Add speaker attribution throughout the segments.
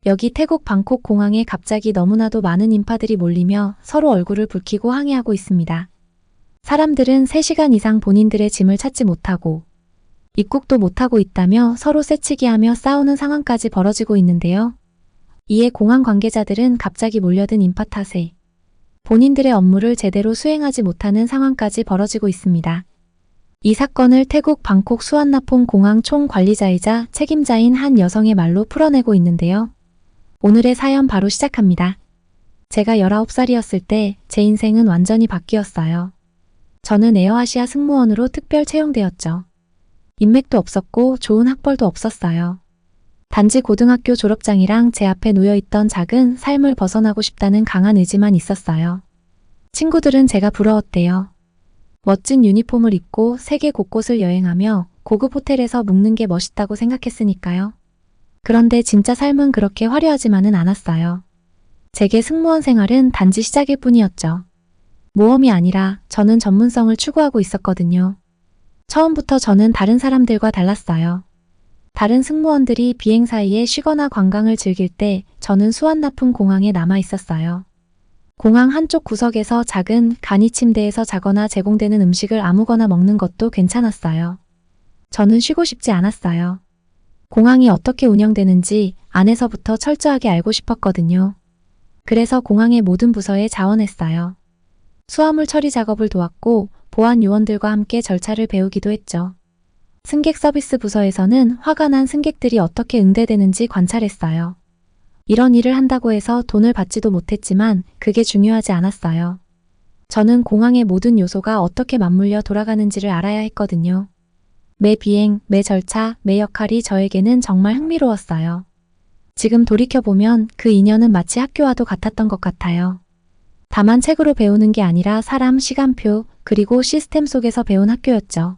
Speaker 1: 여기 태국 방콕 공항에 갑자기 너무나도 많은 인파들이 몰리며 서로 얼굴을 붉히고 항의하고 있습니다. 사람들은 3시간 이상 본인들의 짐을 찾지 못하고 입국도 못하고 있다며 서로 쎄치기하며 싸우는 상황까지 벌어지고 있는데요. 이에 공항 관계자들은 갑자기 몰려든 인파 탓에 본인들의 업무를 제대로 수행하지 못하는 상황까지 벌어지고 있습니다. 이 사건을 태국 방콕 수완나폰 공항 총관리자이자 책임자인 한 여성의 말로 풀어내고 있는데요. 오늘의 사연 바로 시작합니다. 제가 19살이었을 때 제 인생은 완전히 바뀌었어요. 저는 에어아시아 승무원으로 특별 채용되었죠. 인맥도 없었고 좋은 학벌도 없었어요. 단지 고등학교 졸업장이랑 제 앞에 놓여있던 작은 삶을 벗어나고 싶다는 강한 의지만 있었어요. 친구들은 제가 부러웠대요. 멋진 유니폼을 입고 세계 곳곳을 여행하며 고급 호텔에서 묵는 게 멋있다고 생각했으니까요. 그런데 진짜 삶은 그렇게 화려하지만은 않았어요. 제게 승무원 생활은 단지 시작일 뿐이었죠. 모험이 아니라 저는 전문성을 추구하고 있었거든요. 처음부터 저는 다른 사람들과 달랐어요. 다른 승무원들이 비행 사이에 쉬거나 관광을 즐길 때 저는 수완나푼 공항에 남아 있었어요. 공항 한쪽 구석에서 작은 간이 침대에서 자거나 제공되는 음식을 아무거나 먹는 것도 괜찮았어요. 저는 쉬고 싶지 않았어요. 공항이 어떻게 운영되는지 안에서부터 철저하게 알고 싶었거든요. 그래서 공항의 모든 부서에 자원했어요. 수화물 처리 작업을 도왔고 보안 요원들과 함께 절차를 배우기도 했죠. 승객 서비스 부서에서는 화가 난 승객들이 어떻게 응대되는지 관찰했어요. 이런 일을 한다고 해서 돈을 받지도 못했지만 그게 중요하지 않았어요. 저는 공항의 모든 요소가 어떻게 맞물려 돌아가는지를 알아야 했거든요. 매 비행, 매 절차, 매 역할이 저에게는 정말 흥미로웠어요. 지금 돌이켜보면 그 인연은 마치 학교와도 같았던 것 같아요. 다만 책으로 배우는 게 아니라 사람, 시간표, 그리고 시스템 속에서 배운 학교였죠.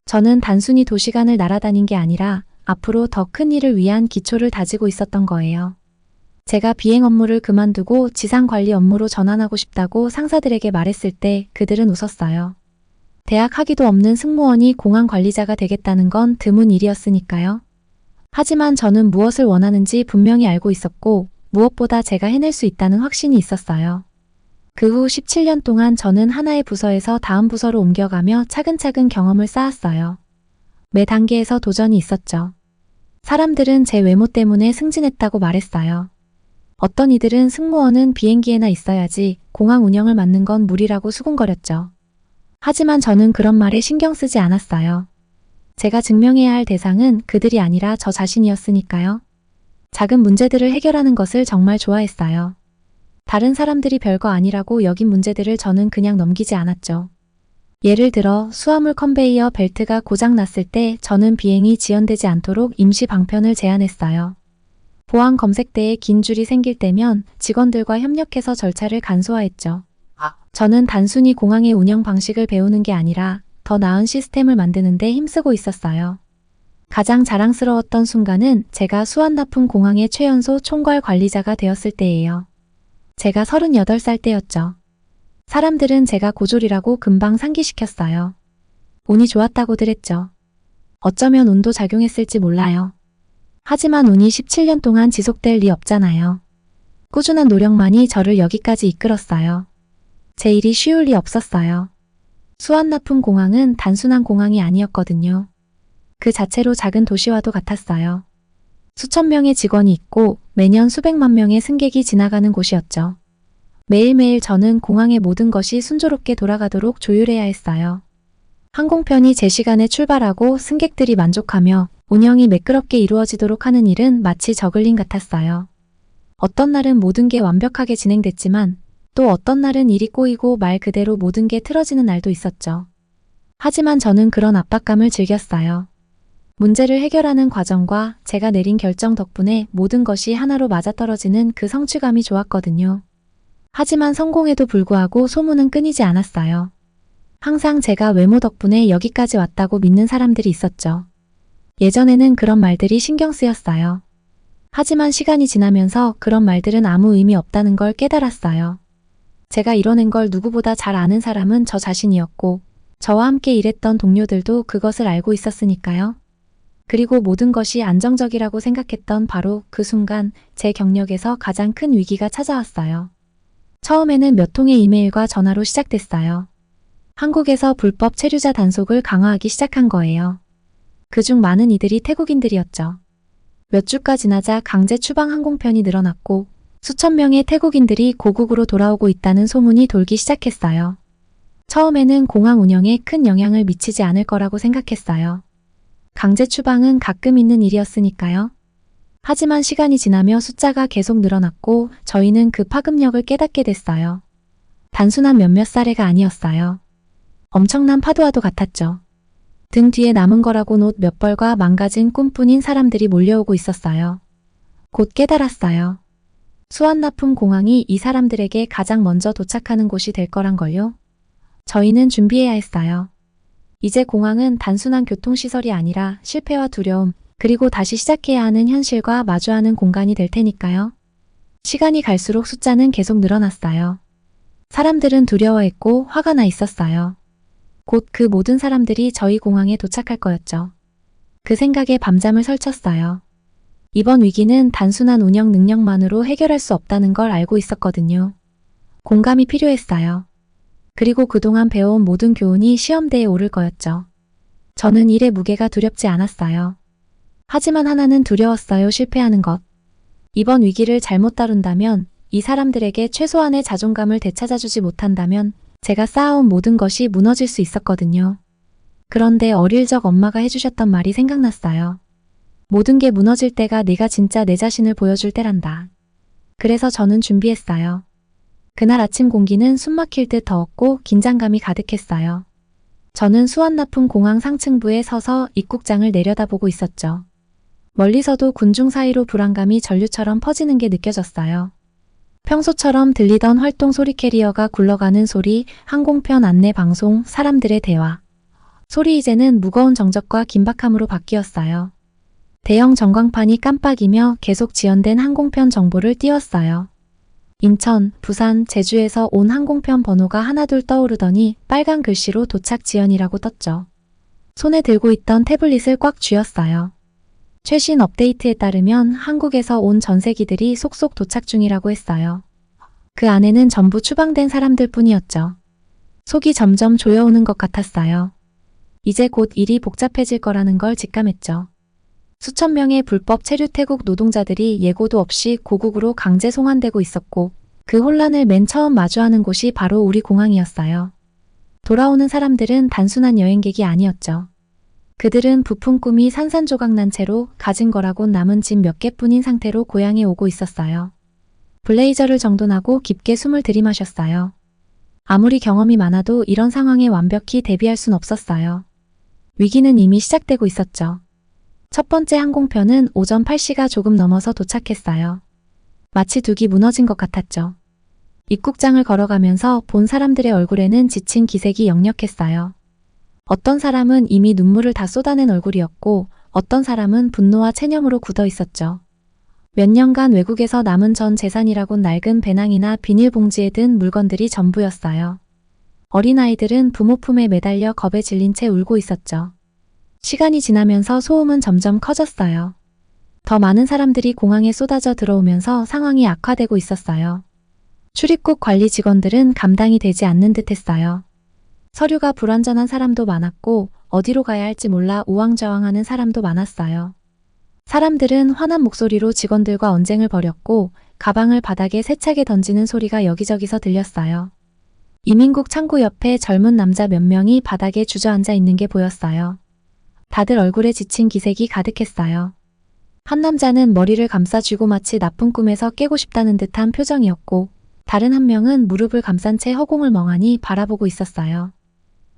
Speaker 1: 저는 단순히 도시간을 날아다닌 게 아니라 앞으로 더 큰 일을 위한 기초를 다지고 있었던 거예요. 제가 비행 업무를 그만두고 지상관리 업무로 전환하고 싶다고 상사들에게 말했을 때 그들은 웃었어요. 대학 학위도 없는 승무원이 공항 관리자가 되겠다는 건 드문 일이었으니까요. 하지만 저는 무엇을 원하는지 분명히 알고 있었고 무엇보다 제가 해낼 수 있다는 확신이 있었어요. 그 후 17년 동안 저는 하나의 부서에서 다음 부서로 옮겨가며 차근차근 경험을 쌓았어요. 매 단계에서 도전이 있었죠. 사람들은 제 외모 때문에 승진했다고 말했어요. 어떤 이들은 승무원은 비행기에나 있어야지 공항 운영을 맡는 건 무리라고 수군거렸죠. 하지만 저는 그런 말에 신경 쓰지 않았어요. 제가 증명해야 할 대상은 그들이 아니라 저 자신이었으니까요. 작은 문제들을 해결하는 것을 정말 좋아했어요. 다른 사람들이 별거 아니라고 여긴 문제들을 저는 그냥 넘기지 않았죠. 예를 들어 수화물 컨베이어 벨트가 고장 났을 때 저는 비행이 지연되지 않도록 임시 방편을 제안했어요. 보안 검색대에 긴 줄이 생길 때면 직원들과 협력해서 절차를 간소화했죠. 저는 단순히 공항의 운영 방식을 배우는 게 아니라 더 나은 시스템을 만드는 데 힘쓰고 있었어요. 가장 자랑스러웠던 순간은 제가 수완나푼 공항의 최연소 총괄 관리자가 되었을 때예요. 제가 38살 때였죠. 사람들은 제가 고졸이라고 금방 상기시켰어요. 운이 좋았다고들 했죠. 어쩌면 운도 작용했을지 몰라요. 하지만 운이 17년 동안 지속될 리 없잖아요. 꾸준한 노력만이 저를 여기까지 이끌었어요. 제 일이 쉬울 리 없었어요. 수완나푼 공항은 단순한 공항이 아니었거든요. 그 자체로 작은 도시와도 같았어요. 수천 명의 직원이 있고 매년 수백만 명의 승객이 지나가는 곳이었죠. 매일매일 저는 공항의 모든 것이 순조롭게 돌아가도록 조율해야 했어요. 항공편이 제 시간에 출발하고 승객들이 만족하며 운영이 매끄럽게 이루어지도록 하는 일은 마치 저글링 같았어요. 어떤 날은 모든 게 완벽하게 진행됐지만 또 어떤 날은 일이 꼬이고 말 그대로 모든 게 틀어지는 날도 있었죠. 하지만 저는 그런 압박감을 즐겼어요. 문제를 해결하는 과정과 제가 내린 결정 덕분에 모든 것이 하나로 맞아떨어지는 그 성취감이 좋았거든요. 하지만 성공에도 불구하고 소문은 끊이지 않았어요. 항상 제가 외모 덕분에 여기까지 왔다고 믿는 사람들이 있었죠. 예전에는 그런 말들이 신경 쓰였어요. 하지만 시간이 지나면서 그런 말들은 아무 의미 없다는 걸 깨달았어요. 제가 이뤄낸 걸 누구보다 잘 아는 사람은 저 자신이었고 저와 함께 일했던 동료들도 그것을 알고 있었으니까요. 그리고 모든 것이 안정적이라고 생각했던 바로 그 순간 제 경력에서 가장 큰 위기가 찾아왔어요. 처음에는 몇 통의 이메일과 전화로 시작됐어요. 한국에서 불법 체류자 단속을 강화하기 시작한 거예요. 그중 많은 이들이 태국인들이었죠. 몇 주가 지나자 강제 추방 항공편이 늘어났고 수천 명의 태국인들이 고국으로 돌아오고 있다는 소문이 돌기 시작했어요. 처음에는 공항 운영에 큰 영향을 미치지 않을 거라고 생각했어요. 강제 추방은 가끔 있는 일이었으니까요. 하지만 시간이 지나며 숫자가 계속 늘어났고 저희는 그 파급력을 깨닫게 됐어요. 단순한 몇몇 사례가 아니었어요. 엄청난 파도와도 같았죠. 등 뒤에 남은 거라곤 옷 몇 벌과 망가진 꿈뿐인 사람들이 몰려오고 있었어요. 곧 깨달았어요. 수완나품 공항이 이 사람들에게 가장 먼저 도착하는 곳이 될 거란 걸요. 저희는 준비해야 했어요. 이제 공항은 단순한 교통시설이 아니라 실패와 두려움, 그리고 다시 시작해야 하는 현실과 마주하는 공간이 될 테니까요. 시간이 갈수록 숫자는 계속 늘어났어요. 사람들은 두려워했고 화가 나 있었어요. 곧 그 모든 사람들이 저희 공항에 도착할 거였죠. 그 생각에 밤잠을 설쳤어요. 이번 위기는 단순한 운영 능력만으로 해결할 수 없다는 걸 알고 있었거든요. 공감이 필요했어요. 그리고 그동안 배워온 모든 교훈이 시험대에 오를 거였죠. 저는 일의 무게가 두렵지 않았어요. 하지만 하나는 두려웠어요. 실패하는 것. 이번 위기를 잘못 다룬다면, 이 사람들에게 최소한의 자존감을 되찾아주지 못한다면 제가 쌓아온 모든 것이 무너질 수 있었거든요. 그런데 어릴 적 엄마가 해주셨던 말이 생각났어요. 모든 게 무너질 때가 네가 진짜 내 자신을 보여줄 때란다. 그래서 저는 준비했어요. 그날 아침 공기는 숨막힐 듯 더웠고 긴장감이 가득했어요. 저는 수완나품 공항 상층부에 서서 입국장을 내려다보고 있었죠. 멀리서도 군중 사이로 불안감이 전류처럼 퍼지는 게 느껴졌어요. 평소처럼 들리던 활동 소리, 캐리어가 굴러가는 소리, 항공편 안내 방송, 사람들의 대화. 소리 이제는 무거운 정적과 긴박함으로 바뀌었어요. 대형 전광판이 깜빡이며 계속 지연된 항공편 정보를 띄웠어요. 인천, 부산, 제주에서 온 항공편 번호가 하나둘 떠오르더니 빨간 글씨로 도착 지연이라고 떴죠. 손에 들고 있던 태블릿을 꽉 쥐었어요. 최신 업데이트에 따르면 한국에서 온 전세기들이 속속 도착 중이라고 했어요. 그 안에는 전부 추방된 사람들 뿐이었죠. 속이 점점 조여오는 것 같았어요. 이제 곧 일이 복잡해질 거라는 걸 직감했죠. 수천 명의 불법 체류 태국 노동자들이 예고도 없이 고국으로 강제 송환되고 있었고 그 혼란을 맨 처음 마주하는 곳이 바로 우리 공항이었어요. 돌아오는 사람들은 단순한 여행객이 아니었죠. 그들은 부푼 꿈이 산산조각난 채로 가진 거라곤 남은 집 몇 개뿐인 상태로 고향에 오고 있었어요. 블레이저를 정돈하고 깊게 숨을 들이마셨어요. 아무리 경험이 많아도 이런 상황에 완벽히 대비할 순 없었어요. 위기는 이미 시작되고 있었죠. 첫 번째 항공편은 오전 8시가 조금 넘어서 도착했어요. 마치 둑이 무너진 것 같았죠. 입국장을 걸어가면서 본 사람들의 얼굴에는 지친 기색이 역력했어요. 어떤 사람은 이미 눈물을 다 쏟아낸 얼굴이었고 어떤 사람은 분노와 체념으로 굳어 있었죠. 몇 년간 외국에서 남은 전 재산이라곤 낡은 배낭이나 비닐봉지에 든 물건들이 전부였어요. 어린아이들은 부모 품에 매달려 겁에 질린 채 울고 있었죠. 시간이 지나면서 소음은 점점 커졌어요. 더 많은 사람들이 공항에 쏟아져 들어오면서 상황이 악화되고 있었어요. 출입국 관리 직원들은 감당이 되지 않는 듯 했어요. 서류가 불완전한 사람도 많았고 어디로 가야 할지 몰라 우왕좌왕하는 사람도 많았어요. 사람들은 화난 목소리로 직원들과 언쟁을 벌였고 가방을 바닥에 세차게 던지는 소리가 여기저기서 들렸어요. 이민국 창구 옆에 젊은 남자 몇 명이 바닥에 주저앉아 있는 게 보였어요. 다들 얼굴에 지친 기색이 가득했어요. 한 남자는 머리를 감싸쥐고 마치 나쁜 꿈에서 깨고 싶다는 듯한 표정이었고 다른 한 명은 무릎을 감싼 채 허공을 멍하니 바라보고 있었어요.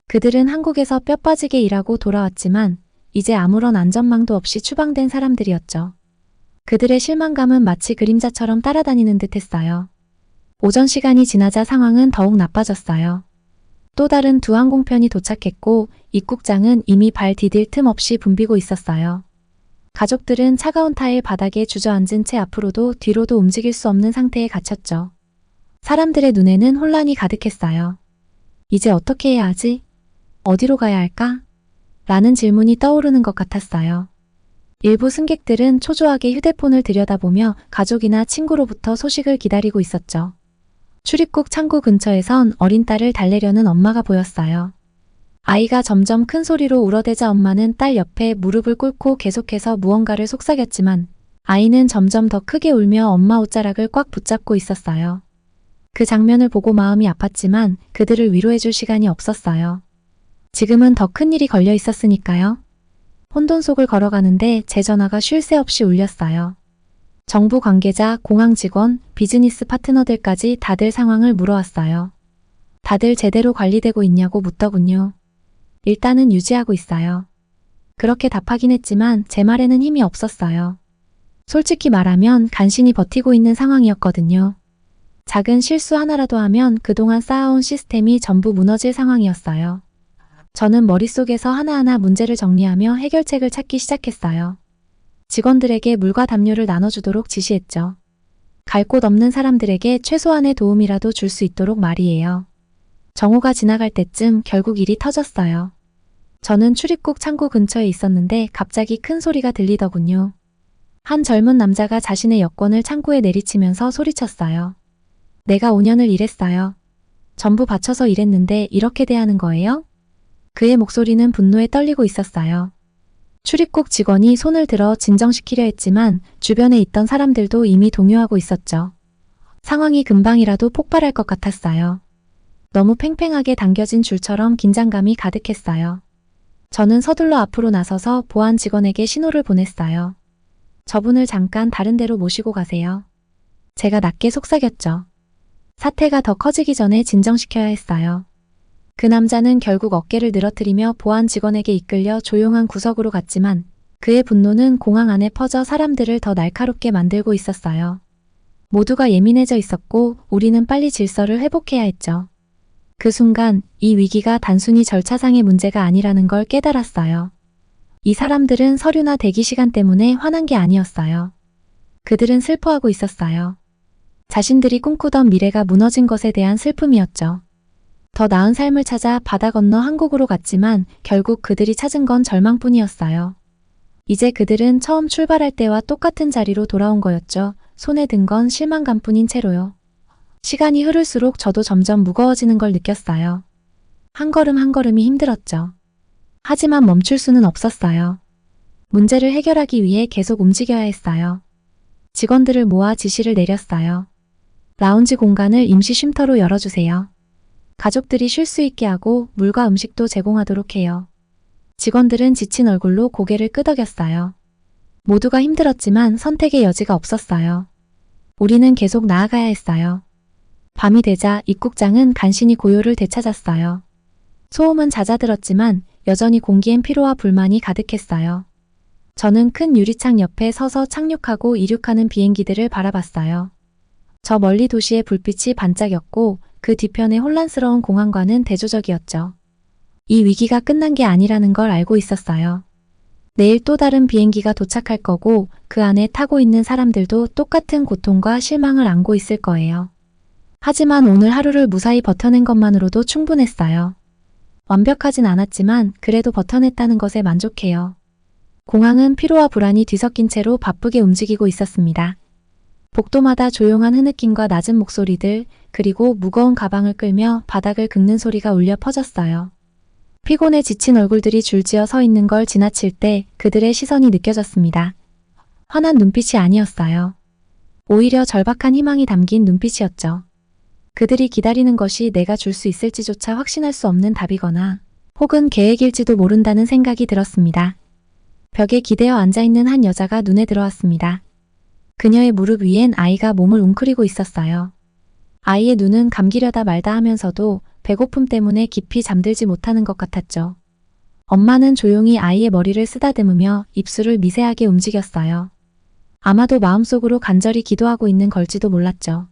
Speaker 1: 그들은 한국에서 뼈 빠지게 일하고 돌아왔지만 이제 아무런 안전망도 없이 추방된 사람들이었죠. 그들의 실망감은 마치 그림자처럼 따라다니는 듯 했어요. 오전 시간이 지나자 상황은 더욱 나빠졌어요. 또 다른 두 항공편이 도착했고 입국장은 이미 발 디딜 틈 없이 붐비고 있었어요. 가족들은 차가운 타일 바닥에 주저앉은 채 앞으로도 뒤로도 움직일 수 없는 상태에 갇혔죠. 사람들의 눈에는 혼란이 가득했어요. 이제 어떻게 해야 하지? 어디로 가야 할까? 라는 질문이 떠오르는 것 같았어요. 일부 승객들은 초조하게 휴대폰을 들여다보며 가족이나 친구로부터 소식을 기다리고 있었죠. 출입국 창구 근처에선 어린 딸을 달래려는 엄마가 보였어요. 아이가 점점 큰 소리로 울어대자 엄마는 딸 옆에 무릎을 꿇고 계속해서 무언가를 속삭였지만 아이는 점점 더 크게 울며 엄마 옷자락을 꽉 붙잡고 있었어요. 그 장면을 보고 마음이 아팠지만 그들을 위로해줄 시간이 없었어요. 지금은 더 큰 일이 걸려 있었으니까요. 혼돈 속을 걸어가는데 제 전화가 쉴 새 없이 울렸어요. 정부 관계자, 공항 직원, 비즈니스 파트너들까지 다들 상황을 물어왔어요. 다들 제대로 관리되고 있냐고 묻더군요. 일단은 유지하고 있어요. 그렇게 답하긴 했지만 제 말에는 힘이 없었어요. 솔직히 말하면 간신히 버티고 있는 상황이었거든요. 작은 실수 하나라도 하면 그동안 쌓아온 시스템이 전부 무너질 상황이었어요. 저는 머릿속에서 하나하나 문제를 정리하며 해결책을 찾기 시작했어요. 직원들에게 물과 담요를 나눠주도록 지시했죠. 갈 곳 없는 사람들에게 최소한의 도움이라도 줄 수 있도록 말이에요. 정오가 지나갈 때쯤 결국 일이 터졌어요. 저는 출입국 창구 근처에 있었는데 갑자기 큰 소리가 들리더군요. 한 젊은 남자가 자신의 여권을 창구에 내리치면서 소리쳤어요. 내가 5년을 일했어요. 전부 바쳐서 일했는데 이렇게 대하는 거예요? 그의 목소리는 분노에 떨리고 있었어요. 출입국 직원이 손을 들어 진정시키려 했지만 주변에 있던 사람들도 이미 동요하고 있었죠. 상황이 금방이라도 폭발할 것 같았어요. 너무 팽팽하게 당겨진 줄처럼 긴장감이 가득했어요. 저는 서둘러 앞으로 나서서 보안 직원에게 신호를 보냈어요. 저분을 잠깐 다른 데로 모시고 가세요. 제가 낮게 속삭였죠. 사태가 더 커지기 전에 진정시켜야 했어요. 그 남자는 결국 어깨를 늘어뜨리며 보안 직원에게 이끌려 조용한 구석으로 갔지만 그의 분노는 공항 안에 퍼져 사람들을 더 날카롭게 만들고 있었어요. 모두가 예민해져 있었고 우리는 빨리 질서를 회복해야 했죠. 그 순간 이 위기가 단순히 절차상의 문제가 아니라는 걸 깨달았어요. 이 사람들은 서류나 대기 시간 때문에 화난 게 아니었어요. 그들은 슬퍼하고 있었어요. 자신들이 꿈꾸던 미래가 무너진 것에 대한 슬픔이었죠. 더 나은 삶을 찾아 바다 건너 한국으로 갔지만 결국 그들이 찾은 건 절망뿐이었어요. 이제 그들은 처음 출발할 때와 똑같은 자리로 돌아온 거였죠. 손에 든 건 실망감뿐인 채로요. 시간이 흐를수록 저도 점점 무거워지는 걸 느꼈어요. 한 걸음 한 걸음이 힘들었죠. 하지만 멈출 수는 없었어요. 문제를 해결하기 위해 계속 움직여야 했어요. 직원들을 모아 지시를 내렸어요. 라운지 공간을 임시 쉼터로 열어주세요. 가족들이 쉴 수 있게 하고 물과 음식도 제공하도록 해요. 직원들은 지친 얼굴로 고개를 끄덕였어요. 모두가 힘들었지만 선택의 여지가 없었어요. 우리는 계속 나아가야 했어요. 밤이 되자 입국장은 간신히 고요를 되찾았어요. 소음은 잦아들었지만 여전히 공기엔 피로와 불만이 가득했어요. 저는 큰 유리창 옆에 서서 착륙하고 이륙하는 비행기들을 바라봤어요. 저 멀리 도시의 불빛이 반짝였고 그 뒤편의 혼란스러운 공항과는 대조적이었죠. 이 위기가 끝난 게 아니라는 걸 알고 있었어요. 내일 또 다른 비행기가 도착할 거고 그 안에 타고 있는 사람들도 똑같은 고통과 실망을 안고 있을 거예요. 하지만 오늘 하루를 무사히 버텨낸 것만으로도 충분했어요. 완벽하진 않았지만 그래도 버텨냈다는 것에 만족해요. 공항은 피로와 불안이 뒤섞인 채로 바쁘게 움직이고 있었습니다. 복도마다 조용한 흐느낌과 낮은 목소리들, 그리고 무거운 가방을 끌며 바닥을 긁는 소리가 울려 퍼졌어요. 피곤해 지친 얼굴들이 줄지어 서 있는 걸 지나칠 때 그들의 시선이 느껴졌습니다. 환한 눈빛이 아니었어요. 오히려 절박한 희망이 담긴 눈빛이었죠. 그들이 기다리는 것이 내가 줄 수 있을지조차 확신할 수 없는 답이거나 혹은 계획일지도 모른다는 생각이 들었습니다. 벽에 기대어 앉아있는 한 여자가 눈에 들어왔습니다. 그녀의 무릎 위엔 아이가 몸을 웅크리고 있었어요. 아이의 눈은 감기려다 말다 하면서도 배고픔 때문에 깊이 잠들지 못하는 것 같았죠. 엄마는 조용히 아이의 머리를 쓰다듬으며 입술을 미세하게 움직였어요. 아마도 마음속으로 간절히 기도하고 있는 걸지도 몰랐죠.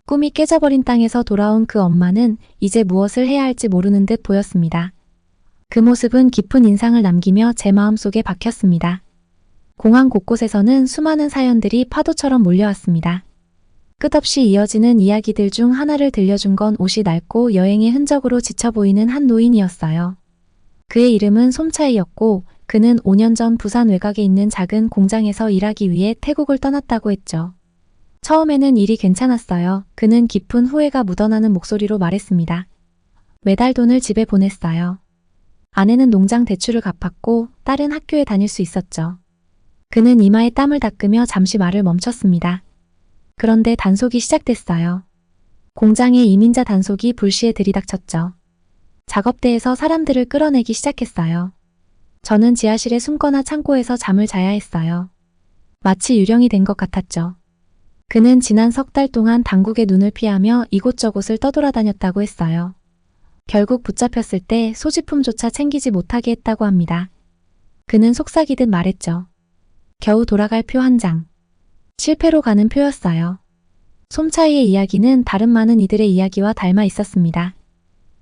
Speaker 1: 꿈이 깨져버린 땅에서 돌아온 그 엄마는 이제 무엇을 해야 할지 모르는 듯 보였습니다. 그 모습은 깊은 인상을 남기며 제 마음속에 박혔습니다. 공항 곳곳에서는 수많은 사연들이 파도처럼 몰려왔습니다. 끝없이 이어지는 이야기들 중 하나를 들려준 건 옷이 낡고 여행의 흔적으로 지쳐 보이는 한 노인이었어요. 그의 이름은 솜차이였고 그는 5년 전 부산 외곽에 있는 작은 공장에서 일하기 위해 태국을 떠났다고 했죠. 처음에는 일이 괜찮았어요. 그는 깊은 후회가 묻어나는 목소리로 말했습니다. 매달 돈을 집에 보냈어요. 아내는 농장 대출을 갚았고 딸은 학교에 다닐 수 있었죠. 그는 이마에 땀을 닦으며 잠시 말을 멈췄습니다. 그런데 단속이 시작됐어요. 공장의 이민자 단속이 불시에 들이닥쳤죠. 작업대에서 사람들을 끌어내기 시작했어요. 저는 지하실에 숨거나 창고에서 잠을 자야 했어요. 마치 유령이 된 것 같았죠. 그는 지난 석 달 동안 당국의 눈을 피하며 이곳저곳을 떠돌아다녔다고 했어요. 결국 붙잡혔을 때 소지품조차 챙기지 못하게 했다고 합니다. 그는 속삭이듯 말했죠. 겨우 돌아갈 표 한 장. 실패로 가는 표였어요. 솜차이의 이야기는 다른 많은 이들의 이야기와 닮아 있었습니다.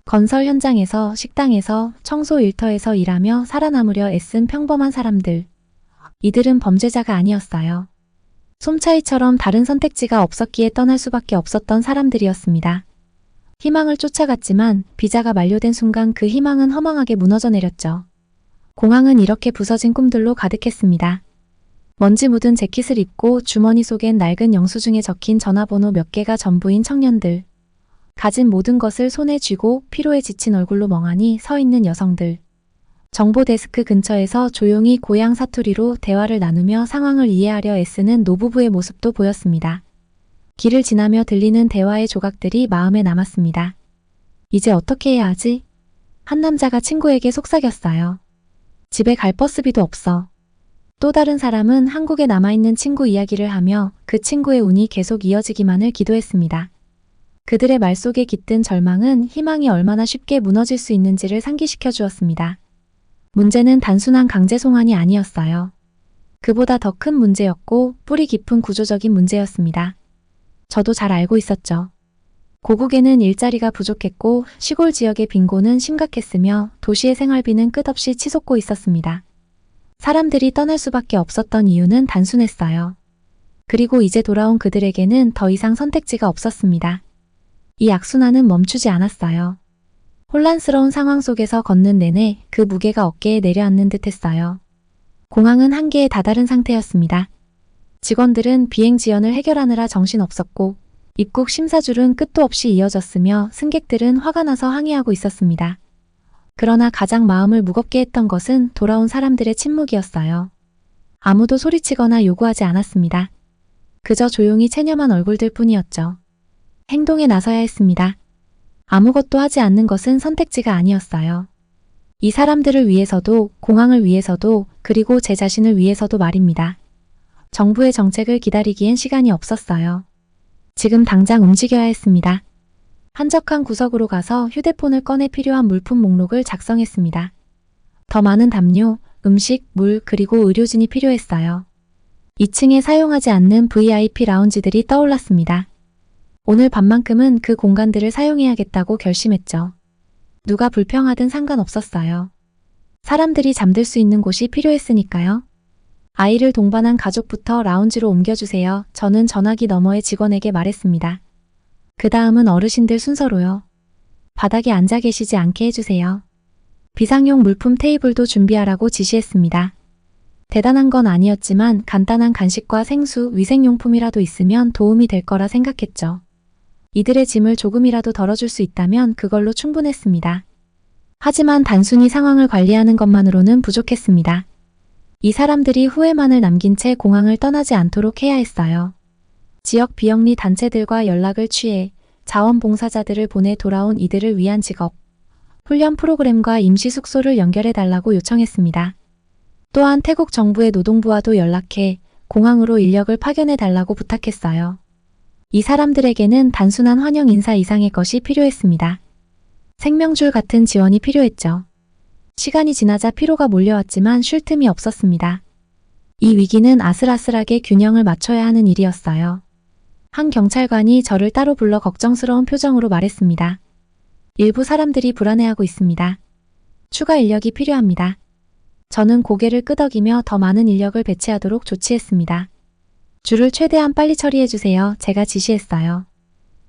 Speaker 1: 건설 현장에서, 식당에서, 청소 일터에서 일하며 살아남으려 애쓴 평범한 사람들. 이들은 범죄자가 아니었어요. 솜차이처럼 다른 선택지가 없었기에 떠날 수밖에 없었던 사람들이었습니다. 희망을 쫓아갔지만 비자가 만료된 순간 그 희망은 허망하게 무너져 내렸죠. 공항은 이렇게 부서진 꿈들로 가득했습니다. 먼지 묻은 재킷을 입고 주머니 속엔 낡은 영수증에 적힌 전화번호 몇 개가 전부인 청년들. 가진 모든 것을 손에 쥐고 피로에 지친 얼굴로 멍하니 서 있는 여성들. 정보 데스크 근처에서 조용히 고향 사투리로 대화를 나누며 상황을 이해하려 애쓰는 노부부의 모습도 보였습니다. 길을 지나며 들리는 대화의 조각들이 마음에 남았습니다. 이제 어떻게 해야 하지? 한 남자가 친구에게 속삭였어요. 집에 갈 버스비도 없어. 또 다른 사람은 한국에 남아있는 친구 이야기를 하며 그 친구의 운이 계속 이어지기만을 기도했습니다. 그들의 말 속에 깃든 절망은 희망이 얼마나 쉽게 무너질 수 있는지를 상기시켜 주었습니다. 문제는 단순한 강제 송환이 아니었어요. 그보다 더 큰 문제였고 뿌리 깊은 구조적인 문제였습니다. 저도 잘 알고 있었죠. 고국에는 일자리가 부족했고 시골 지역의 빈곤은 심각했으며 도시의 생활비는 끝없이 치솟고 있었습니다. 사람들이 떠날 수밖에 없었던 이유는 단순했어요. 그리고 이제 돌아온 그들에게는 더 이상 선택지가 없었습니다. 이 악순환은 멈추지 않았어요. 혼란스러운 상황 속에서 걷는 내내 그 무게가 어깨에 내려앉는 듯 했어요. 공항은 한계에 다다른 상태였습니다. 직원들은 비행 지연을 해결하느라 정신없었고 입국 심사줄은 끝도 없이 이어졌으며 승객들은 화가 나서 항의하고 있었습니다. 그러나 가장 마음을 무겁게 했던 것은 돌아온 사람들의 침묵이었어요. 아무도 소리치거나 요구하지 않았습니다. 그저 조용히 체념한 얼굴들 뿐이었죠. 행동에 나서야 했습니다. 아무것도 하지 않는 것은 선택지가 아니었어요. 이 사람들을 위해서도, 공항을 위해서도, 그리고 제 자신을 위해서도 말입니다. 정부의 정책을 기다리기엔 시간이 없었어요. 지금 당장 움직여야 했습니다. 한적한 구석으로 가서 휴대폰을 꺼내 필요한 물품 목록을 작성했습니다. 더 많은 담요, 음식, 물, 그리고 의료진이 필요했어요. 2층에 사용하지 않는 VIP 라운지들이 떠올랐습니다. 오늘 밤만큼은 그 공간들을 사용해야겠다고 결심했죠. 누가 불평하든 상관없었어요. 사람들이 잠들 수 있는 곳이 필요했으니까요. 아이를 동반한 가족부터 라운지로 옮겨주세요. 저는 전화기 너머의 직원에게 말했습니다. 그 다음은 어르신들 순서로요. 바닥에 앉아 계시지 않게 해주세요. 비상용 물품 테이블도 준비하라고 지시했습니다. 대단한 건 아니었지만 간단한 간식과 생수, 위생용품이라도 있으면 도움이 될 거라 생각했죠. 이들의 짐을 조금이라도 덜어줄 수 있다면 그걸로 충분했습니다. 하지만 단순히 상황을 관리하는 것만으로는 부족했습니다. 이 사람들이 후회만을 남긴 채 공항을 떠나지 않도록 해야 했어요. 지역 비영리 단체들과 연락을 취해 자원봉사자들을 보내 돌아온 이들을 위한 직업, 훈련 프로그램과 임시 숙소를 연결해달라고 요청했습니다. 또한 태국 정부의 노동부와도 연락해 공항으로 인력을 파견해달라고 부탁했어요. 이 사람들에게는 단순한 환영 인사 이상의 것이 필요했습니다. 생명줄 같은 지원이 필요했죠. 시간이 지나자 피로가 몰려왔지만 쉴 틈이 없었습니다. 이 위기는 아슬아슬하게 균형을 맞춰야 하는 일이었어요. 한 경찰관이 저를 따로 불러 걱정스러운 표정으로 말했습니다. 일부 사람들이 불안해하고 있습니다. 추가 인력이 필요합니다. 저는 고개를 끄덕이며 더 많은 인력을 배치하도록 조치했습니다. 줄을 최대한 빨리 처리해주세요. 제가 지시했어요.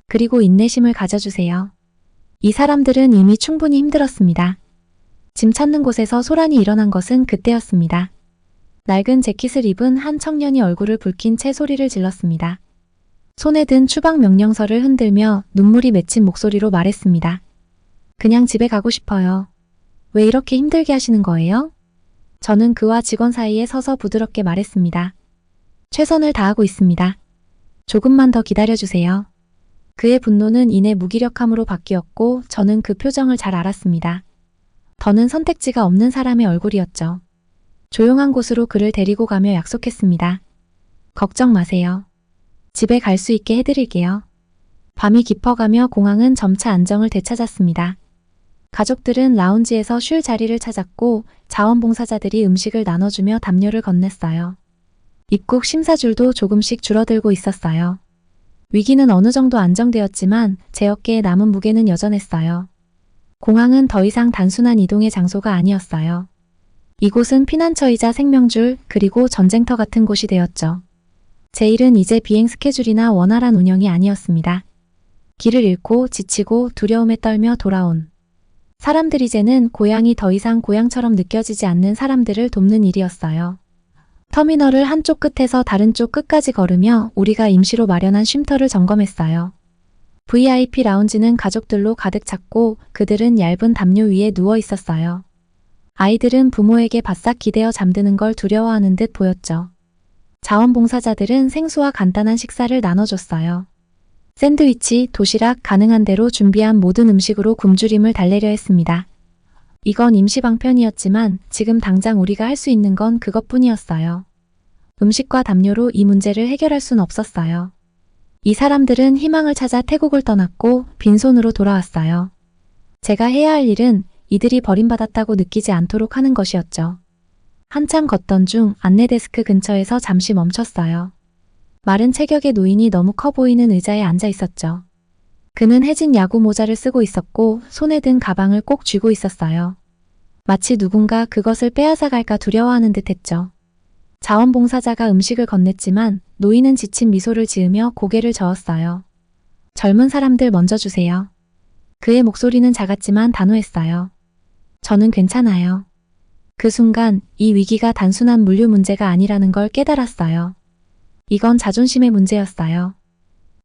Speaker 1: 그리고 인내심을 가져주세요. 이 사람들은 이미 충분히 힘들었습니다. 짐 찾는 곳에서 소란이 일어난 것은 그때였습니다. 낡은 재킷을 입은 한 청년이 얼굴을 붉힌 채 소리를 질렀습니다. 손에 든 추방 명령서를 흔들며 눈물이 맺힌 목소리로 말했습니다. 그냥 집에 가고 싶어요. 왜 이렇게 힘들게 하시는 거예요? 저는 그와 직원 사이에 서서 부드럽게 말했습니다. 최선을 다하고 있습니다. 조금만 더 기다려주세요. 그의 분노는 이내 무기력함으로 바뀌었고 저는 그 표정을 잘 알았습니다. 더는 선택지가 없는 사람의 얼굴이었죠. 조용한 곳으로 그를 데리고 가며 약속했습니다. 걱정 마세요. 집에 갈 수 있게 해드릴게요. 밤이 깊어가며 공항은 점차 안정을 되찾았습니다. 가족들은 라운지에서 쉴 자리를 찾았고 자원봉사자들이 음식을 나눠주며 담요를 건넸어요. 입국 심사줄도 조금씩 줄어들고 있었어요. 위기는 어느 정도 안정되었지만 제 어깨에 남은 무게는 여전했어요. 공항은 더 이상 단순한 이동의 장소가 아니었어요. 이곳은 피난처이자 생명줄 그리고 전쟁터 같은 곳이 되었죠. 제 일은 이제 비행 스케줄이나 원활한 운영이 아니었습니다. 길을 잃고 지치고 두려움에 떨며 돌아온 사람들 이제는 고향이 더 이상 고향처럼 느껴지지 않는 사람들을 돕는 일이었어요. 터미널을 한쪽 끝에서 다른 쪽 끝까지 걸으며 우리가 임시로 마련한 쉼터를 점검했어요. VIP 라운지는 가족들로 가득 찼고 그들은 얇은 담요 위에 누워 있었어요. 아이들은 부모에게 바싹 기대어 잠드는 걸 두려워하는 듯 보였죠. 자원봉사자들은 생수와 간단한 식사를 나눠줬어요. 샌드위치, 도시락, 가능한 대로 준비한 모든 음식으로 굶주림을 달래려 했습니다. 이건 임시 방편이었지만 지금 당장 우리가 할 수 있는 건 그것뿐이었어요. 음식과 담요로 이 문제를 해결할 순 없었어요. 이 사람들은 희망을 찾아 태국을 떠났고 빈손으로 돌아왔어요. 제가 해야 할 일은 이들이 버림받았다고 느끼지 않도록 하는 것이었죠. 한참 걷던 중 안내데스크 근처에서 잠시 멈췄어요. 마른 체격의 노인이 너무 커 보이는 의자에 앉아 있었죠. 그는 해진 야구 모자를 쓰고 있었고 손에 든 가방을 꼭 쥐고 있었어요. 마치 누군가 그것을 빼앗아 갈까 두려워하는 듯했죠. 자원봉사자가 음식을 건넸지만 노인은 지친 미소를 지으며 고개를 저었어요. 젊은 사람들 먼저 주세요. 그의 목소리는 작았지만 단호했어요. 저는 괜찮아요. 그 순간 이 위기가 단순한 물류 문제가 아니라는 걸 깨달았어요. 이건 자존심의 문제였어요.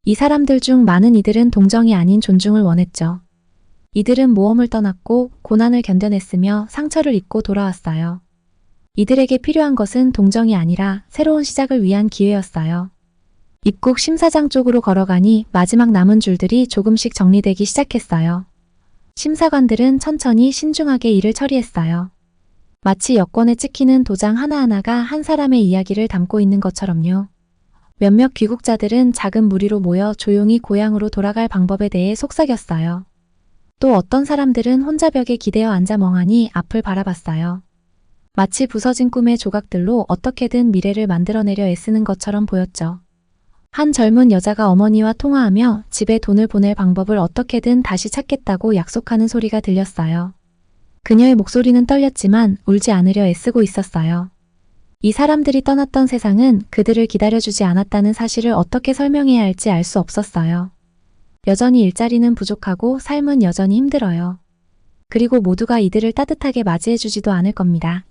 Speaker 1: 이 사람들 중 많은 이들은 동정이 아닌 존중을 원했죠. 이들은 모험을 떠났고 고난을 견뎌냈으며 상처를 입고 돌아왔어요. 이들에게 필요한 것은 동정이 아니라 새로운 시작을 위한 기회였어요. 입국 심사장 쪽으로 걸어가니 마지막 남은 줄들이 조금씩 정리되기 시작했어요. 심사관들은 천천히 신중하게 일을 처리했어요. 마치 여권에 찍히는 도장 하나하나가 한 사람의 이야기를 담고 있는 것처럼요. 몇몇 귀국자들은 작은 무리로 모여 조용히 고향으로 돌아갈 방법에 대해 속삭였어요. 또 어떤 사람들은 혼자 벽에 기대어 앉아 멍하니 앞을 바라봤어요. 마치 부서진 꿈의 조각들로 어떻게든 미래를 만들어내려 애쓰는 것처럼 보였죠. 한 젊은 여자가 어머니와 통화하며 집에 돈을 보낼 방법을 어떻게든 다시 찾겠다고 약속하는 소리가 들렸어요. 그녀의 목소리는 떨렸지만 울지 않으려 애쓰고 있었어요. 이 사람들이 떠났던 세상은 그들을 기다려주지 않았다는 사실을 어떻게 설명해야 할지 알 수 없었어요. 여전히 일자리는 부족하고 삶은 여전히 힘들어요. 그리고 모두가 이들을 따뜻하게 맞이해주지도 않을 겁니다.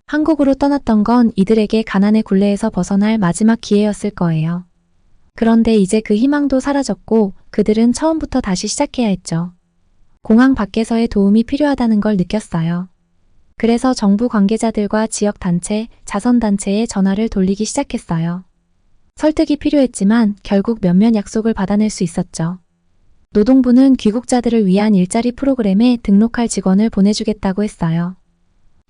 Speaker 1: 한국으로 떠났던 건 이들에게 가난의 굴레에서 벗어날 마지막 기회였을 거예요. 그런데 이제 그 희망도 사라졌고 그들은 처음부터 다시 시작해야 했죠. 공항 밖에서의 도움이 필요하다는 걸 느꼈어요. 그래서 정부 관계자들과 지역단체, 자선단체에 전화를 돌리기 시작했어요. 설득이 필요했지만 결국 몇몇 약속을 받아낼 수 있었죠. 노동부는 귀국자들을 위한 일자리 프로그램에 등록할 직원을 보내주겠다고 했어요.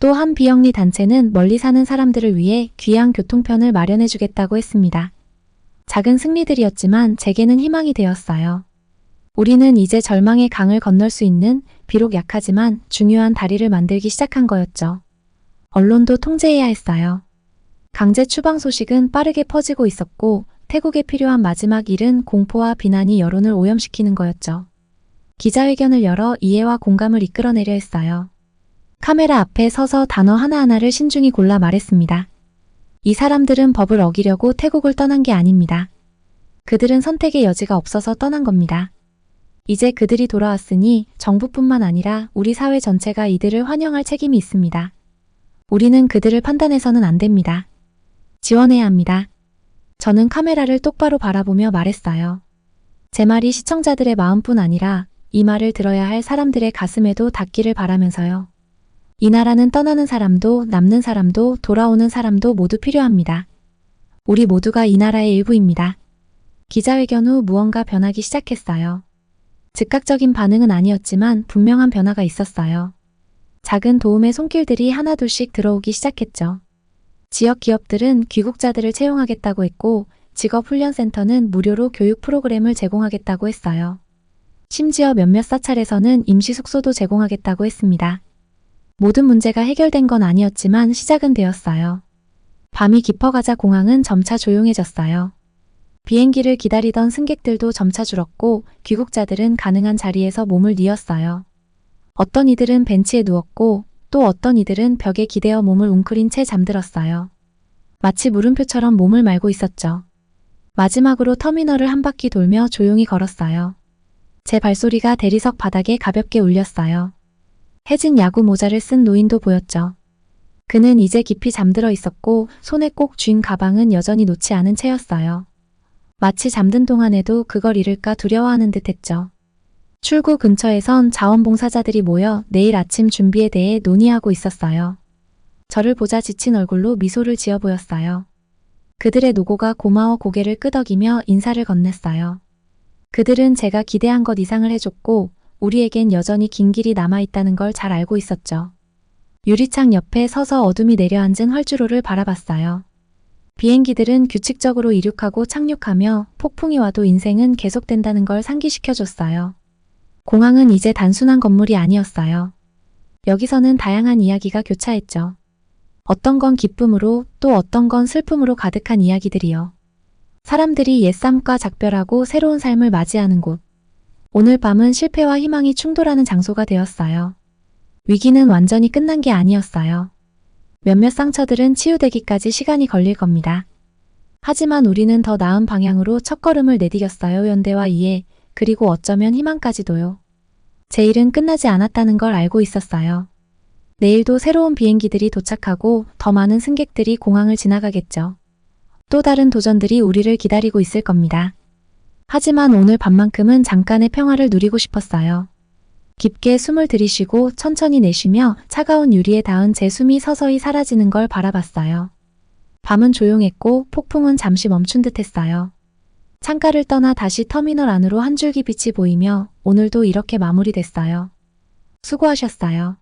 Speaker 1: 또 한 비영리 단체는 멀리 사는 사람들을 위해 귀한 교통편을 마련해주겠다고 했습니다. 작은 승리들이었지만 제게는 희망이 되었어요. 우리는 이제 절망의 강을 건널 수 있는 비록 약하지만 중요한 다리를 만들기 시작한 거였죠. 언론도 통제해야 했어요. 강제 추방 소식은 빠르게 퍼지고 있었고 태국에 필요한 마지막 일은 공포와 비난이 여론을 오염시키는 거였죠. 기자회견을 열어 이해와 공감을 이끌어내려 했어요. 카메라 앞에 서서 단어 하나하나를 신중히 골라 말했습니다. 이 사람들은 법을 어기려고 태국을 떠난 게 아닙니다. 그들은 선택의 여지가 없어서 떠난 겁니다. 이제 그들이 돌아왔으니 정부뿐만 아니라 우리 사회 전체가 이들을 환영할 책임이 있습니다. 우리는 그들을 판단해서는 안 됩니다. 지원해야 합니다. 저는 카메라를 똑바로 바라보며 말했어요. 제 말이 시청자들의 마음뿐 아니라 이 말을 들어야 할 사람들의 가슴에도 닿기를 바라면서요. 이 나라는 떠나는 사람도 남는 사람도 돌아오는 사람도 모두 필요합니다. 우리 모두가 이 나라의 일부입니다. 기자회견 후 무언가 변하기 시작했어요. 즉각적인 반응은 아니었지만 분명한 변화가 있었어요. 작은 도움의 손길들이 하나둘씩 들어오기 시작했죠. 지역 기업들은 귀국자들을 채용하겠다고 했고 직업훈련센터는 무료로 교육 프로그램을 제공하겠다고 했어요. 심지어 몇몇 사찰에서는 임시 숙소도 제공하겠다고 했습니다. 모든 문제가 해결된 건 아니었지만 시작은 되었어요. 밤이 깊어가자 공항은 점차 조용해졌어요. 비행기를 기다리던 승객들도 점차 줄었고 귀국자들은 가능한 자리에서 몸을 뉘었어요. 어떤 이들은 벤치에 누웠고 또 어떤 이들은 벽에 기대어 몸을 웅크린 채 잠들었어요. 마치 물음표처럼 몸을 말고 있었죠. 마지막으로 터미널을 한 바퀴 돌며 조용히 걸었어요. 제 발소리가 대리석 바닥에 가볍게 울렸어요. 해진 야구 모자를 쓴 노인도 보였죠. 그는 이제 깊이 잠들어 있었고 손에 꼭 쥔 가방은 여전히 놓지 않은 채였어요. 마치 잠든 동안에도 그걸 잃을까 두려워하는 듯 했죠. 출구 근처에선 자원봉사자들이 모여 내일 아침 준비에 대해 논의하고 있었어요. 저를 보자 지친 얼굴로 미소를 지어 보였어요. 그들의 노고가 고마워 고개를 끄덕이며 인사를 건넸어요. 그들은 제가 기대한 것 이상을 해줬고 우리에겐 여전히 긴 길이 남아있다는 걸 잘 알고 있었죠. 유리창 옆에 서서 어둠이 내려앉은 활주로를 바라봤어요. 비행기들은 규칙적으로 이륙하고 착륙하며 폭풍이 와도 인생은 계속된다는 걸 상기시켜줬어요. 공항은 이제 단순한 건물이 아니었어요. 여기서는 다양한 이야기가 교차했죠. 어떤 건 기쁨으로 또 어떤 건 슬픔으로 가득한 이야기들이요. 사람들이 옛삶과 작별하고 새로운 삶을 맞이하는 곳. 오늘 밤은 실패와 희망이 충돌하는 장소가 되었어요. 위기는 완전히 끝난 게 아니었어요. 몇몇 상처들은 치유되기까지 시간이 걸릴 겁니다. 하지만 우리는 더 나은 방향으로 첫걸음을 내디뎠어요. 연대와 이해, 그리고 어쩌면 희망까지도요. 제 일은 끝나지 않았다는 걸 알고 있었어요. 내일도 새로운 비행기들이 도착하고 더 많은 승객들이 공항을 지나가겠죠. 또 다른 도전들이 우리를 기다리고 있을 겁니다. 하지만 오늘 밤만큼은 잠깐의 평화를 누리고 싶었어요. 깊게 숨을 들이쉬고 천천히 내쉬며 차가운 유리에 닿은 제 숨이 서서히 사라지는 걸 바라봤어요. 밤은 조용했고 폭풍은 잠시 멈춘 듯 했어요. 창가를 떠나 다시 터미널 안으로 한 줄기 빛이 보이며 오늘도 이렇게 마무리됐어요. 수고하셨어요.